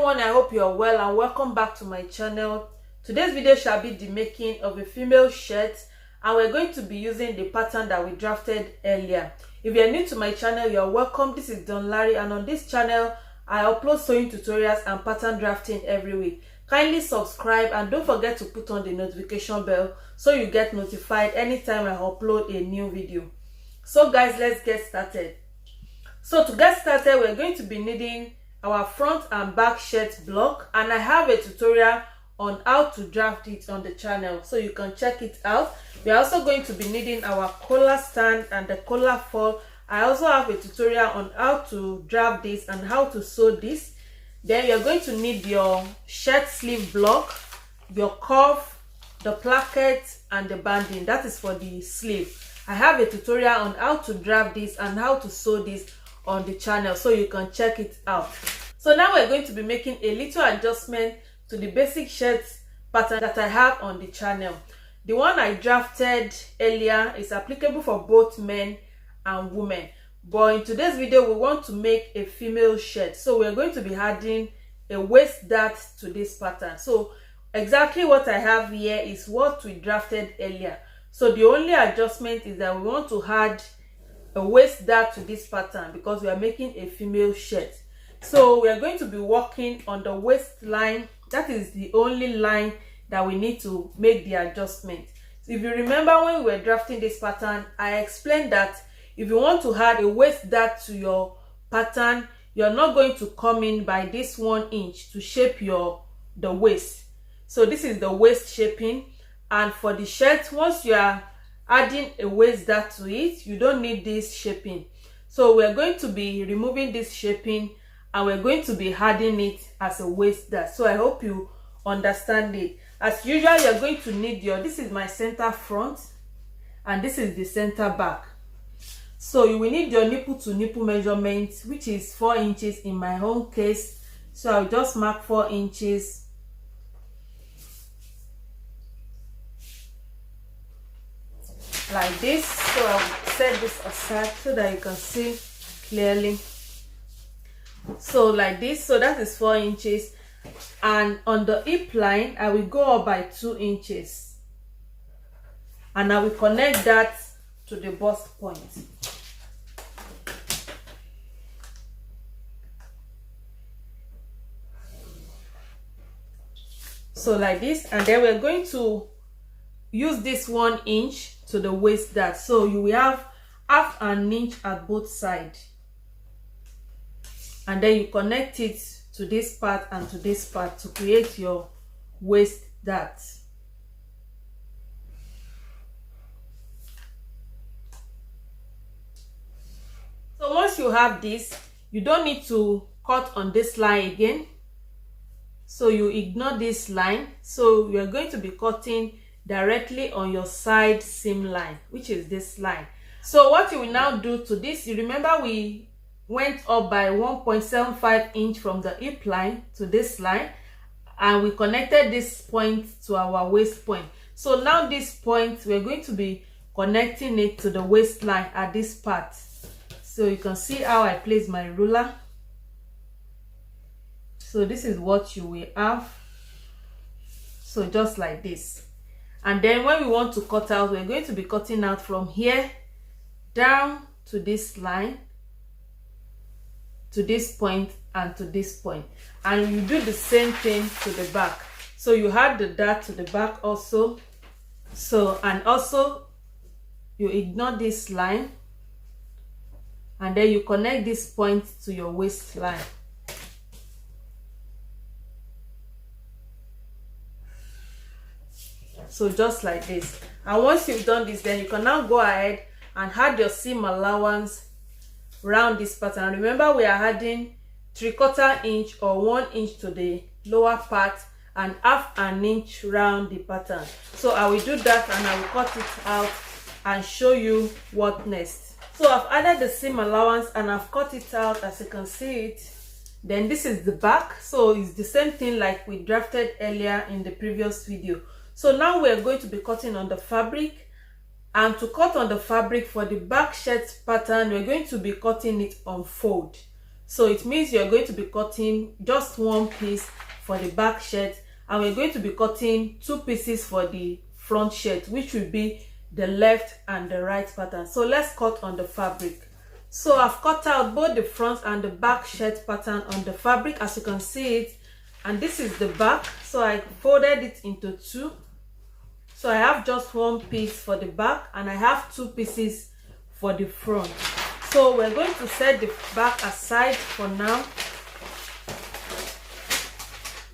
everyone, I hope you are well and welcome back to my channel. Today's video shall be the making of a female shirt, and we're going to be using the pattern that we drafted earlier. If you are new to my channel, you are welcome. This is Donlarrie, and on this channel I upload sewing tutorials and pattern drafting every week. Kindly subscribe and don't forget to put on the notification bell so you get notified anytime I upload a new video. So guys, let's get started. So to get started, we're going to be needing our front and back shirt block, and I have a tutorial on how to draft it on the channel, so you can check it out. We're also going to be needing our collar stand and the collar fall. I also have a tutorial on how to draft this and how to sew this. Then you're going to need your shirt sleeve block, your cuff, the placket, and the banding. That is for the sleeve. I have a tutorial on how to draft this and how to sew this on the channel, so you can check it out. So now we're going to be making a little adjustment to the basic shirt pattern that I have on the channel. The one I drafted earlier is applicable for both men and women, but in today's video we want to make a female shirt, so we're going to be adding a waist dart to this pattern. So exactly what I have here is what we drafted earlier. So the only adjustment is that we want to add a waist dart to this pattern because we are making a female shirt. So we are going to be working on the waistline. That is the only line that we need to make the adjustment. So if you remember, when we were drafting this pattern, I explained that if you want to add a waist dart to your pattern, you're not going to come in by this 1 inch to shape the waist. So this is the waist shaping, and for the shirt, once you are adding a waist dart to it, you don't need this shaping. So we're going to be removing this shaping and we're going to be adding it as a waist dart. So I hope you understand it. As usual, you're going to need this is my center front and this is the center back. So you will need your nipple to nipple measurement, which is 4 inches in my own case. So I'll just mark 4 inches. Like this. So I'll set this aside so that you can see clearly. So like this. So that is 4 inches, and on the hip line I will go up by 2 inches and I will connect that to the bust point. So like this, and then we're going to use this 1 inch to the waist dart. So you will have half an inch at both sides, and then you connect it to this part and to this part to create your waist dart. So once you have this, you don't need to cut on this line again, so you ignore this line. So you are going to be cutting directly on your side seam line, which is this line. So what you will now do to this, you remember we went up by 1.75 inch from the hip line to this line, and we connected this point to our waist point. So now this point, we're going to be connecting it to the waistline at this part. So you can see how I place my ruler. So this is what you will have. So just like this. And then when we want to cut out, we're going to be cutting out from here down to this line, to this point, and to this point. And you do the same thing to the back. So you add the dart to the back also. So, and also you ignore this line, and then you connect this point to your waistline. So just like this. And once you've done this, then you can now go ahead and add your seam allowance around this pattern. Remember, we are adding 3/4 inch or 1 inch to the lower part and half an inch round the pattern. So I will do that and I will cut it out and show you what next. So I've added the seam allowance and I've cut it out, as you can see it. Then this is the back. So it's the same thing like we drafted earlier in the previous video. So now we're going to be cutting on the fabric, and to cut on the fabric for the back shirt pattern, we're going to be cutting it on fold. So it means you're going to be cutting just one piece for the back shirt, and we're going to be cutting 2 pieces for the front shirt, which will be the left and the right pattern. So let's cut on the fabric. So I've cut out both the front and the back shirt pattern on the fabric, as you can see it, and this is the back. So I folded it into 2. So I have just 1 piece for the back and I have 2 pieces for the front. So we're going to set the back aside for now,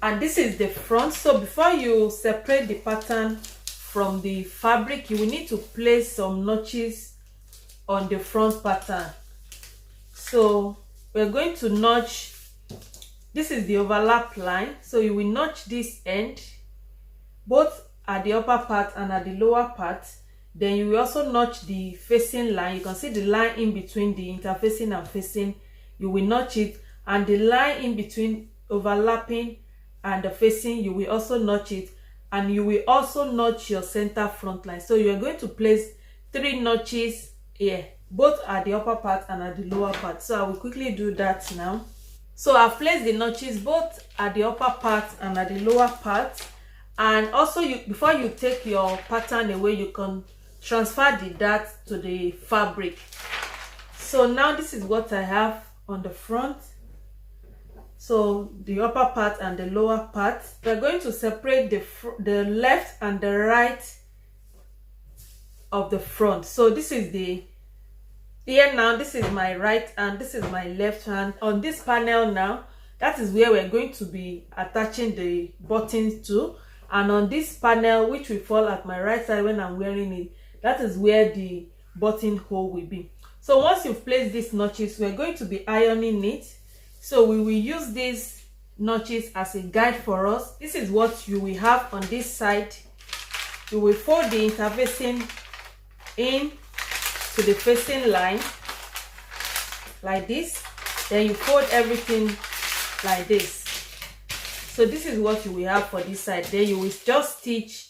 and this is the front. So before you separate the pattern from the fabric, you will need to place some notches on the front pattern. So we're going to notch, this is the overlap line, so you will notch this end both at the upper part and at the lower part. Then you will also notch the facing line. You can see the line in between the interfacing and facing, you will notch it, and the line in between overlapping and the facing, you will also notch it, and you will also notch your center front line. So you are going to place 3 notches here, both at the upper part and at the lower part. So I will quickly do that now. So I've placed the notches both at the upper part and at the lower part. And also, before you take your pattern away, you can transfer the dart to the fabric. So now this is what I have on the front. So the upper part and the lower part, we're going to separate the left and the right of the front. So this is the here now, this is my right and this is my left hand. On this panel now, that is where we're going to be attaching the buttons to, and on this panel, which will fall at my right side when I'm wearing it, that is where the buttonhole will be. So once you've placed these notches, we're going to be ironing it. So we will use these notches as a guide for us. This is what you will have on this side. You will fold the interfacing in to the facing line like this. Then you fold everything like this. So this is what you will have for this side. Then you will just stitch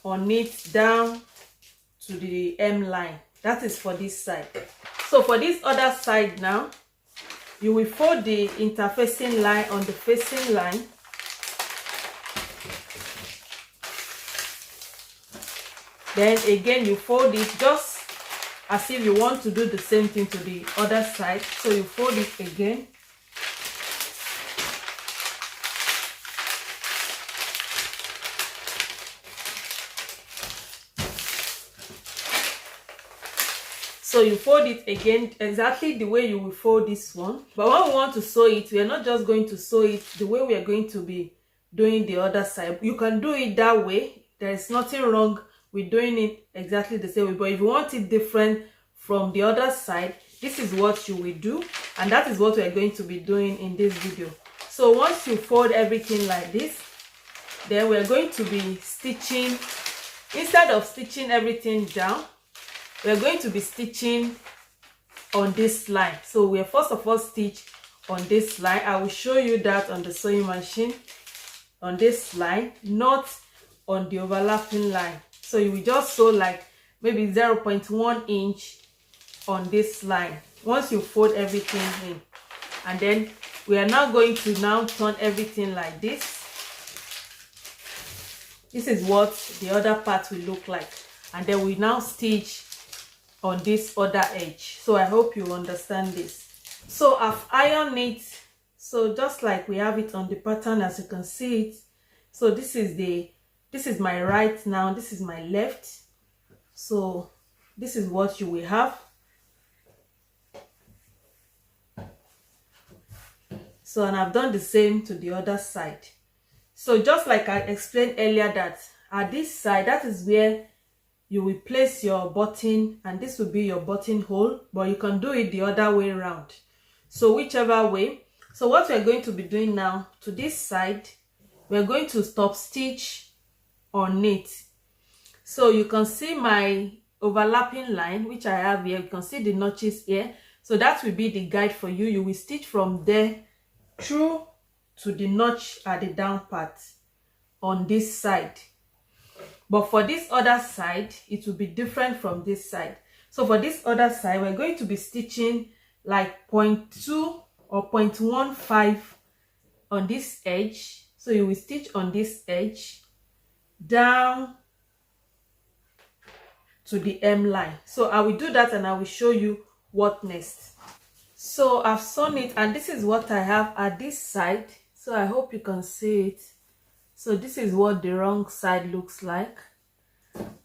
on it down to the hem line. That is for this side. So for this other side now, you will fold the interfacing line on the facing line. Then again you fold it just as if you want to do the same thing to the other side. So you fold it again. So you fold it again exactly the way you will fold this one. But when we want to sew it, we are not just going to sew it the way we are going to be doing the other side. You can do it that way. There is nothing wrong with doing it exactly the same way. But if you want it different from the other side, this is what you will do. And that is what we are going to be doing in this video. So once you fold everything like this, then we are going to be stitching. Instead of stitching everything down, we're going to be stitching on this line. So we'll first of all stitch on this line. I will show you that on the sewing machine, on this line, not on the overlapping line. So you will just sew like maybe 0.1 inch on this line once you fold everything in. And then we are now going to now turn everything like this. This is what the other part will look like. And then we now stitch on this other edge. So I hope you understand this. So I've ironed it, so just like we have it on the pattern, as you can see it. So this is my right now, this is my left. So this is what you will have. So, and I've done the same to the other side. So just like I explained earlier, that at this side, that is where you will place your button, and this will be your buttonhole, but you can do it the other way around. So whichever way. So what we're going to be doing now, to this side, we're going to stop stitch on it. So you can see my overlapping line, which I have here. You can see the notches here. So that will be the guide for you. You will stitch from there through to the notch at the down part on this side. But for this other side, it will be different from this side. So for this other side, we're going to be stitching like 0.2 or 0.15 on this edge. So you will stitch on this edge down to the hem line. So I will do that and I will show you what next. So I've sewn it, and this is what I have at this side. So I hope you can see it. So this is what the wrong side looks like,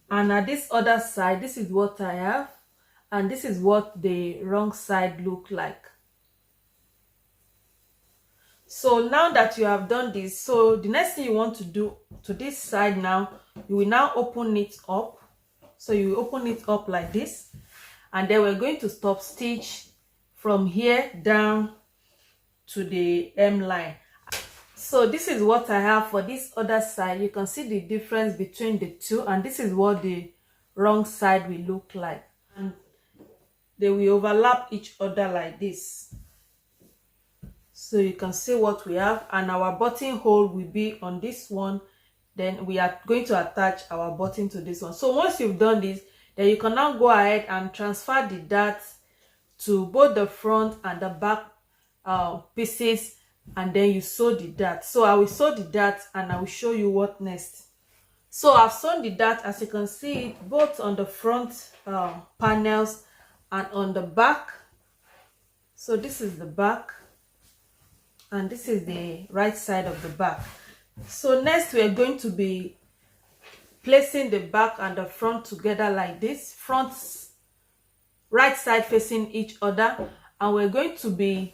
and at this other side, this is what I have, and this is what the wrong side look like. So now that you have done this, so the next thing you want to do to this side now, you will now open it up. So you open it up like this, and then we're going to stop stitch from here down to the hem line. So this is what I have for this other side. You can see the difference between the two, and this is what the wrong side will look like, and they will overlap each other like this. So you can see what we have, and our buttonhole will be on this one. Then we are going to attach our button to this one. So once you've done this, then you can now go ahead and transfer the dart to both the front and the back pieces, and then you sew the dart. So I will sew the dart and I will show you what next. So I've sewn the dart, as you can see it, both on the front panels and on the back. So this is the back, and this is the right side of the back. So next we are going to be placing the back and the front together like this, front right side facing each other, and we're going to be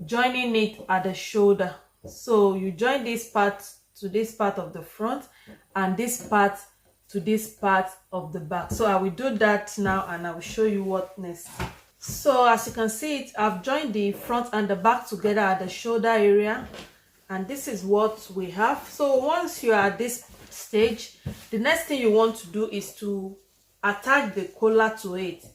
joining it at the shoulder. So you join this part to this part of the front, and this part to this part of the back. So I will do that now and I will show you what next. So as you can see it, I've joined the front and the back together at the shoulder area, and this is what we have. So once you are at this stage, the next thing you want to do is to attach the collar to it.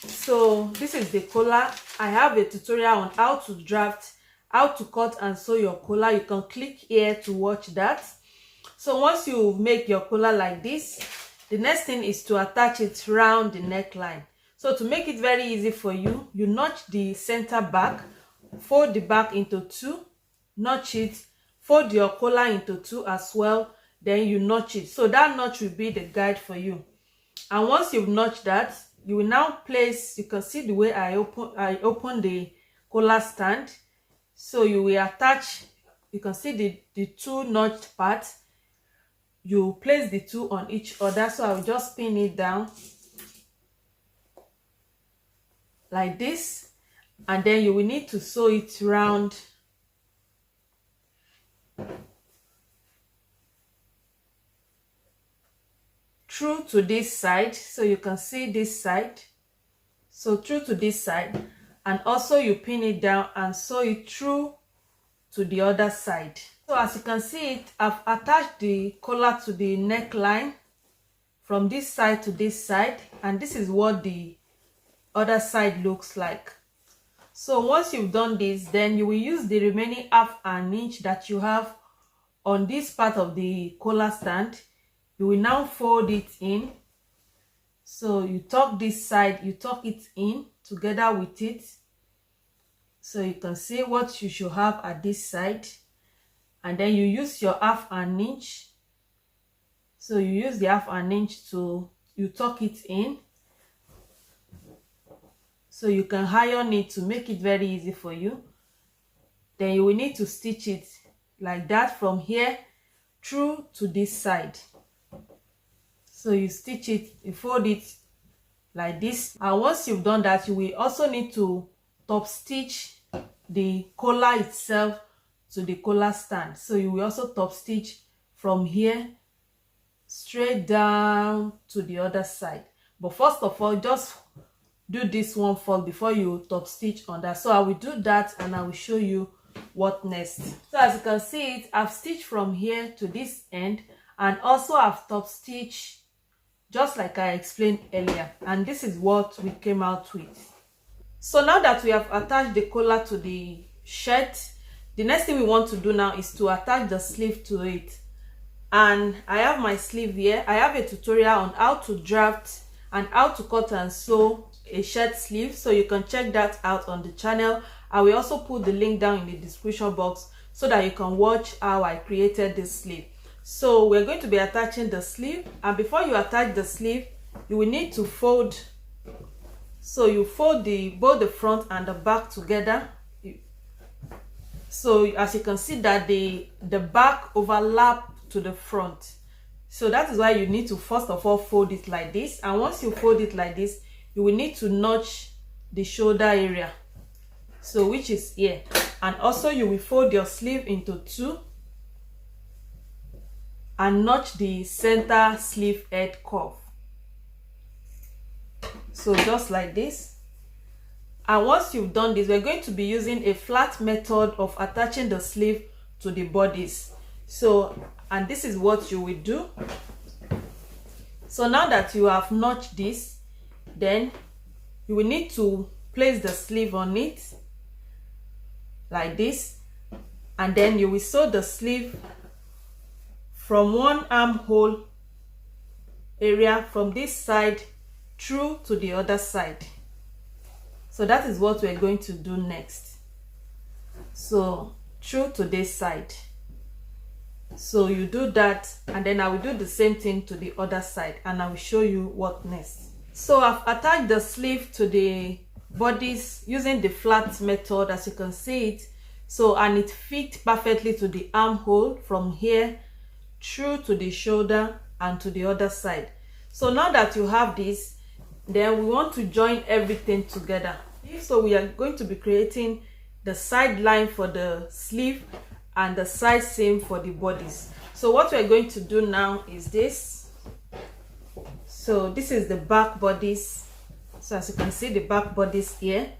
So this is the collar. I have a tutorial on how to draft, how to cut and sew your collar. You can click here to watch that. So once you make your collar like this, the next thing is to attach it around the neckline. So to make it very easy for you, you notch the center back, fold the back into two, notch it, fold your collar into two as well, then you notch it. So that notch will be the guide for you. And once you've notched that, you will now place, you can see the way I open the collar stand. So you will attach, you can see the two notched parts. You place the two on each other. So I will just pin it down like this, and then you will need to sew it round through to this side. So you can see this side, so through to this side, and also you pin it down and sew it through to the other side. So as you can see it, I've attached the collar to the neckline from this side to this side, and this is what the other side looks like. So once you've done this, then you will use the remaining 1/2 inch that you have on this part of the collar stand. You will now fold it in. So you tuck this side, you tuck it in together with it. So you can see what you should have at this side, and then you use your 1/2 inch. So you use the 1/2 inch to, you tuck it in. So you can iron it to make it very easy for you. Then you will need to stitch it like that from here through to this side. So you stitch it, you fold it like this, and once you've done that, you will also need to top stitch the collar itself to the collar stand. So you will also top stitch from here straight down to the other side. But first of all, just do this one first before you top stitch on that. So I will do that and I will show you what next. So as you can see it, I've stitched from here to this end, and also I've top stitched just like I explained earlier, and this is what we came out with. So now that we have attached the collar to the shirt, the next thing we want to do now is to attach the sleeve to it. And I have my sleeve here. I have a tutorial on how to draft and how to cut and sew a shirt sleeve, so you can check that out on the channel. I will also put the link down in the description box so that you can watch how I created this sleeve. So we're going to be attaching the sleeve, and before you attach the sleeve, you will need to fold. So you fold both the front and the back together. So as you can see that the back overlap to the front. So that is why you need to first of all fold it like this, and once you fold it like this, you will need to notch the shoulder area, so which is here. And also you will fold your sleeve into two and notch the center sleeve head curve. So just like this. And once you've done this, we're going to be using a flat method of attaching the sleeve to the bodice. So, and this is what you will do. So now that you have notched this, then you will need to place the sleeve on it like this, and then you will sew the sleeve from one armhole area from this side through to the other side. So that is what we're going to do next. So through to this side. So you do that, and then I will do the same thing to the other side, and I will show you what next. So I've attached the sleeve to the bodice using the flat method, as you can see it. So, and it fits perfectly to the armhole from here through to the shoulder and to the other side. So now that you have this, then we want to join everything together. So we are going to be creating the side line for the sleeve and the side seam for the bodice. So what we're going to do now is this. So this is the back bodice. So as you can see, the back bodice here.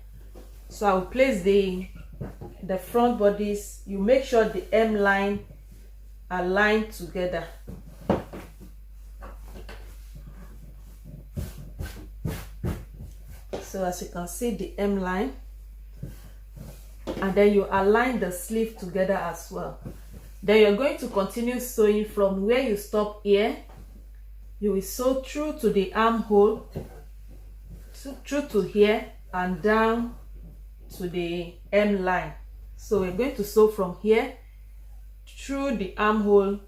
So I will place the front bodice. You make sure the hem line are lined together. So as you can see, the hem line, and then you align the sleeve together as well. Then you're going to continue sewing from where you stop here. You will sew through to the armhole, through to here, and down to the hem line. So we're going to sew from here through the armhole.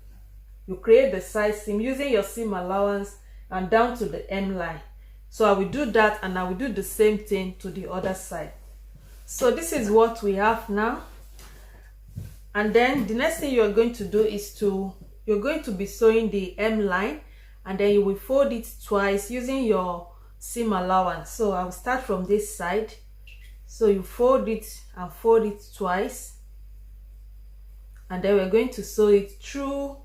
You create the side seam using your seam allowance and down to the hem line. So I will do that, and I will do the same thing to the other side. So this is what we have now. And then the next thing you are going to do is you're going to be sewing the hem line, and then you will fold it twice using your seam allowance. So I will start from this side. So you fold it and fold it twice, and then we're going to sew it through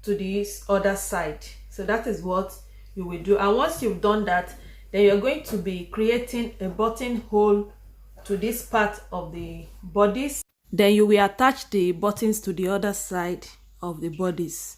to this other side. So that is what you will do. And once you've done that, then you're going to be creating a buttonhole to this part of the bodice. Then you will attach the buttons to the other side of the bodice.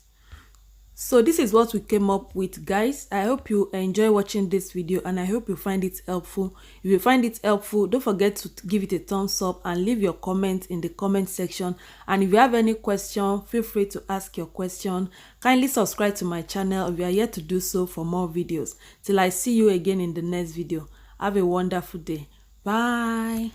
So this is what we came up with, guys. I hope you enjoy watching this video, and I hope you find it helpful. If you find it helpful, don't forget to give it a thumbs up and leave your comment in the comment section. And if you have any question, feel free to ask your question. Kindly subscribe to my channel if you are yet to do so for more videos. Till I see you again in the next video. Have a wonderful day. Bye.